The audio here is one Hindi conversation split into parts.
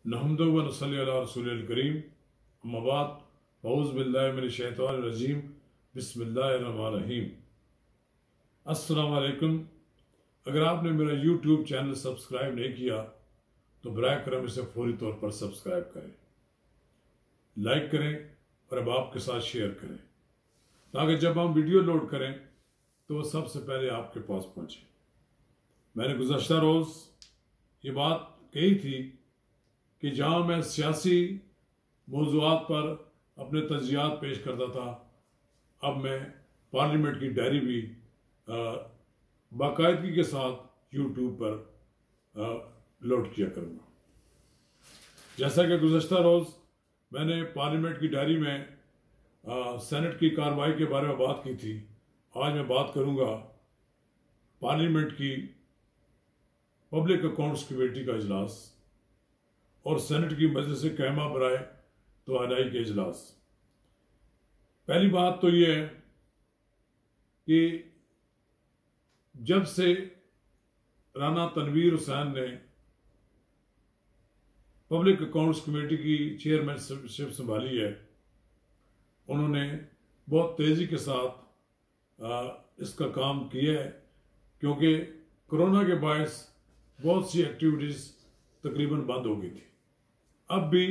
नहमदु व नसल्ली अला रसूलिल करीम अम्मा बाद औज़ु बिल्लाहि मिनश शैतानिर रजीम बिस्मिल्लाहिर रहमानिर रहीम। अस्सलाम वालेकुम। अगर आपने मेरा यूट्यूब चैनल सब्सक्राइब नहीं किया तो बराए करम इसे फौरी तौर पर सब्सक्राइब करें, लाइक करें और अब आपके साथ शेयर करें ताकि जब हम वीडियो लोड करें तो वो सबसे पहले आपके पास पहुंचे। मैंने गुज़श्ता रोज़ ये बात कही थी कि जहाँ मैं सियासी मौज़ूआत पर अपने तज्ज़ियात पेश करता था, अब मैं पार्लियामेंट की डायरी भी बाकायदगी के साथ यूट्यूब पर लोड किया करूँगा। जैसा कि गुज़श्ता रोज़ मैंने पार्लियामेंट की डायरी में सेनेट की कार्रवाई के बारे में बात की थी, आज मैं बात करूँगा पार्लियामेंट की पब्लिक अकाउंट्स कमेटी का इजलास और सेनेट की मजलिस कहमा बराए तवानाई के इजलास। पहली बात तो यह है कि जब से राना तनवीर हुसैन ने पब्लिक अकाउंट्स कमेटी की चेयरमैनशिप संभाली है, उन्होंने बहुत तेज़ी के साथ इसका काम किया है, क्योंकि कोरोना के बायस बहुत सी एक्टिविटीज़ तकरीबन बंद हो गई थी। अब भी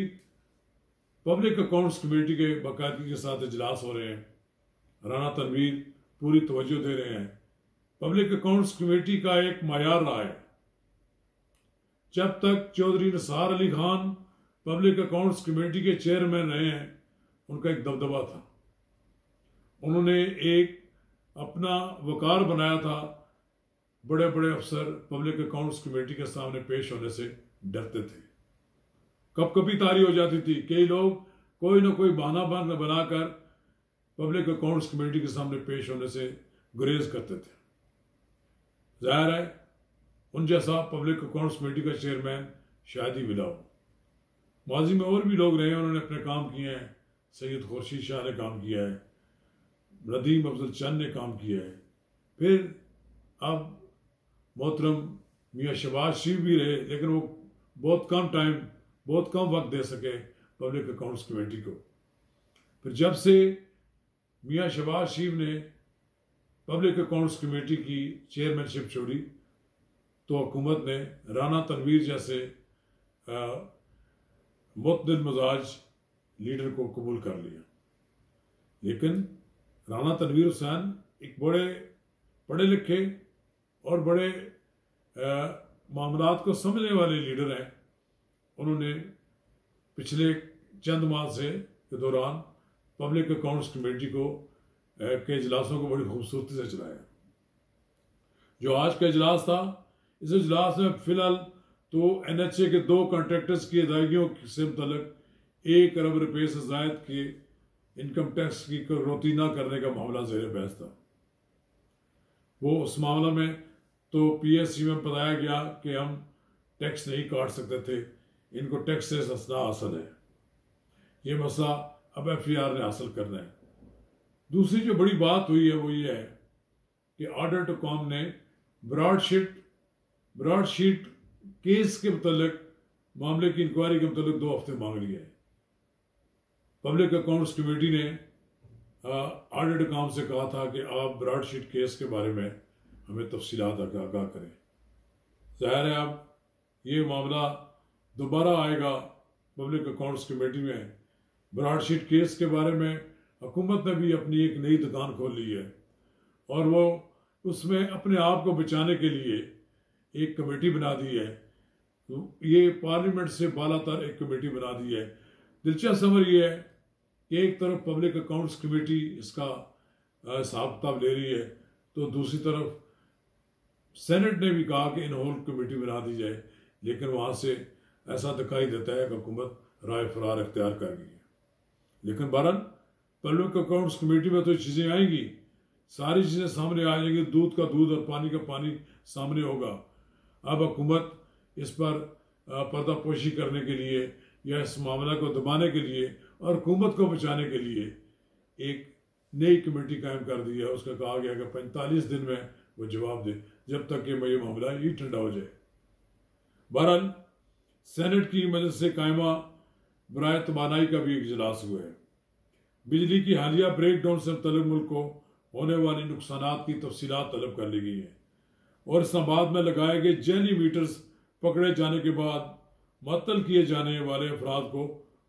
पब्लिक अकाउंट्स कमेटी के बाकायदगी के साथ इजलास हो रहे हैं, राना तनवीर पूरी तवज्जो दे रहे हैं। पब्लिक अकाउंट्स कमेटी का एक मायार रहा है, जब तक Chaudhry Nisar Ali Khan public accounts committee के चेयरमैन रहे हैं, उनका एक दबदबा था। उन्होंने एक अपना वकार बनाया था। बड़े बड़े अफसर पब्लिक अकाउंट्स कमेटी के सामने पेश होने से डरते थे, कब कभी तारी हो जाती थी। कई लोग कोई ना कोई बहाना बनाकर पब्लिक अकाउंट्स कमेटी के सामने पेश होने से गुरेज करते थे। जाहिर है उन जैसा पब्लिक अकाउंट्स कमेटी का चेयरमैन शायद ही मिला हो। माजी में और भी लोग रहे हैं, उन्होंने अपने काम किए हैं। सैयद खुर्शीद शाह ने काम किया है, नदीम अफजल चंद ने काम किया है, फिर अब मोहतरम मियाँ शहबाज शरीफ भी रहे, लेकिन वो बहुत कम वक्त दे सके पब्लिक अकाउंट्स कमेटी को। फिर जब से मियाँ शहबाज शरीफ ने पब्लिक अकाउंट्स कमेटी की चेयरमैनशिप छोड़ी तो हुकूमत ने राना तनवीर जैसे मुतदिल मिजाज लीडर को कबूल कर लिया। लेकिन राना तनवीर हुसैन एक बड़े पढ़े लिखे और बड़े मामलात को समझने वाले लीडर हैं। उन्होंने पिछले चंद माह के दौरान पब्लिक अकाउंट्स कमेटी के इजलासों को बड़ी खूबसूरती से चलाया। जो आज का इजलास था, इस इजलास में फिलहाल तो NHA के 2 कॉन्ट्रैक्टर्स की अदायगियों से मुतल्लिक 1 अरब रुपये से ज़ायद के इनकम टैक्स की कटौती न करने का मामला ज़ेर बहस था। वो उस मामला में तो PSC में बताया गया कि हम टैक्स नहीं काट सकते थे, इनको टैक्स से सस्ता हासिल है। ये मसला अब FER ने हासिल करना है। दूसरी जो बड़ी बात हुई है वो ये है कि ऑर्डर टू कॉम ने ब्रॉडशीट केस के मुतल्लिक मामले की इंक्वायरी के मुतल्लिक 2 हफ्ते मांग लिए हैं। पब्लिक अकाउंट्स कमेटी ने ऑर्डर टू कॉम से कहा था कि आप ब्रॉडशीट केस के बारे में हमें तफसीलात आगाह करें। ज़ाहिर है अब ये मामला दोबारा आएगा पब्लिक अकाउंट्स कमेटी में। ब्रॉडशीट केस के बारे में हुकूमत ने भी अपनी एक नई दुकान खोल ली है और वो उसमें अपने आप को बचाने के लिए एक कमेटी बना दी है। ये पार्लियामेंट से बालातर एक कमेटी बना दी है। दिलचस्प अमर ये है कि एक तरफ पब्लिक अकाउंट्स कमेटी इसका हिसाब किताब ले रही है, तो दूसरी तरफ सेनेट ने भी कहा कि इन होल कमेटी बना दी जाए, लेकिन वहाँ से ऐसा दिखाई देता है कि हुकूमत राय फरार इख्तियार कर गई है। लेकिन बहरहाल पब्लिक अकाउंट्स कमेटी में तो चीज़ें आएंगी, सारी चीज़ें सामने आ जाएंगी, दूध का दूध और पानी का पानी सामने होगा। अब हुकूमत इस पर पर्दापोशी करने के लिए या इस मामला को दबाने के लिए और हुकूमत को बचाने के लिए एक नई कमेटी कायम कर दी है। उसका कहा गया कि 45 दिन में वो जवाब दे, जब तक कि ये मामला ही ठंडा हो जाए। बहरहाल सेनेट की मजलिस कायमा बराए तवानाई का भी इजलास हुआ है। बिजली की हालिया ब्रेक डाउन से मुतल्लिक मुल्क को होने वाली नुकसानात की तफसीलात तलब कर ली गई हैं और इस्लामाबाद में लगाए गए जैली मीटर्स पकड़े जाने के बाद मअतल किए जाने वाले अफराद को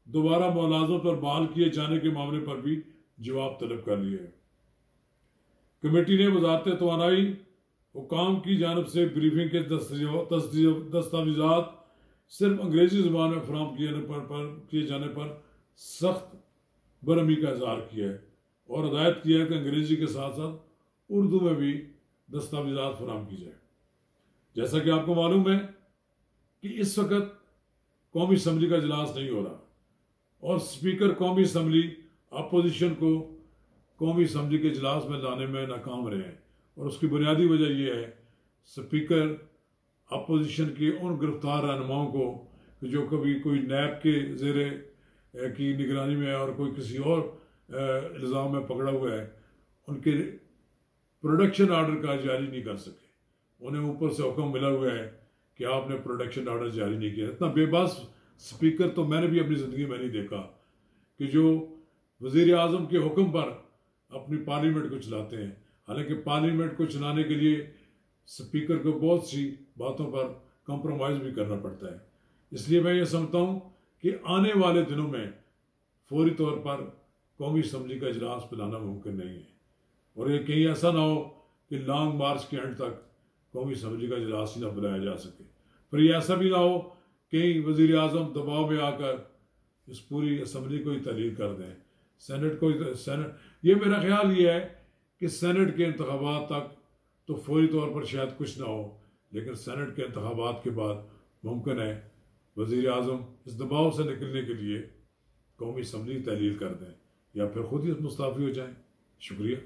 दोबारा मुलाजमत पर बहाल किए जाने के मामले पर भी जवाब तलब कर लिए है। कमेटी ने वजारत तवानाई हुकाम की जानब से ब्रीफिंग के दस्तावेजात सिर्फ अंग्रेजी ज़ुबान में फराहम किए जाने पर सख्त बरहमी का इजहार किया है और हदायत किया है कि अंग्रेजी के साथ साथ उर्दू में भी दस्तावेजात फराहम की जाए। जैसा कि आपको मालूम है कि इस वक्त कौमी असम्बली का इजलास नहीं हो रहा और स्पीकर कौमी असम्बली अपोजिशन को कौमी असम्बली के इजलास में लाने में नाकाम रहे हैं और उसकी बुनियादी वजह यह है स्पीकर अपोजिशन के उन गिरफ्तार रहनुमाओं को जो कभी कोई नैब के ज़ेरे की निगरानी में और कोई किसी और इल्ज़ाम में पकड़ा हुआ है, उनके प्रोडक्शन आर्डर का जारी नहीं कर सके। उन्हें ऊपर से हुक्म मिला हुआ है कि आपने प्रोडक्शन आर्डर जारी नहीं किया। इतना बेबस स्पीकर तो मैंने भी अपनी ज़िंदगी में नहीं देखा कि जो वज़ीर आज़म के हुक्म पर अपनी पार्लियामेंट को चलाते हैं। हालांकि पार्लियामेंट को चलाने के लिए स्पीकर को बहुत सी बातों पर कंप्रोमाइज़ भी करना पड़ता है। इसलिए मैं ये समझता हूँ कि आने वाले दिनों में फौरी तौर पर कौमी असम्बली का इजलास बुलाना मुमकिन नहीं है और ये कहीं ऐसा ना हो कि लॉन्ग मार्च के एंड तक कौमी असम्बली का इजलास ही ना बुलाया जा सके। फिर ये ऐसा भी ना हो कि वज़ीर आज़म दबाव में आकर इस पूरी असम्बली को ही तहलील कर दें, सेनेट को। सेनेट ये मेरा ख्याल ये है कि सेनेट के इंतखाबात तक तो फौरी तौर पर शायद कुछ ना हो, लेकिन सेनेट के इंतखाबात के बाद मुमकिन है वज़ीर आज़म इस दबाव से निकलने के लिए कौमी असम्बली तहलील कर दें या फिर खुद ही मुस्तफ़ी हो जाएं। शुक्रिया।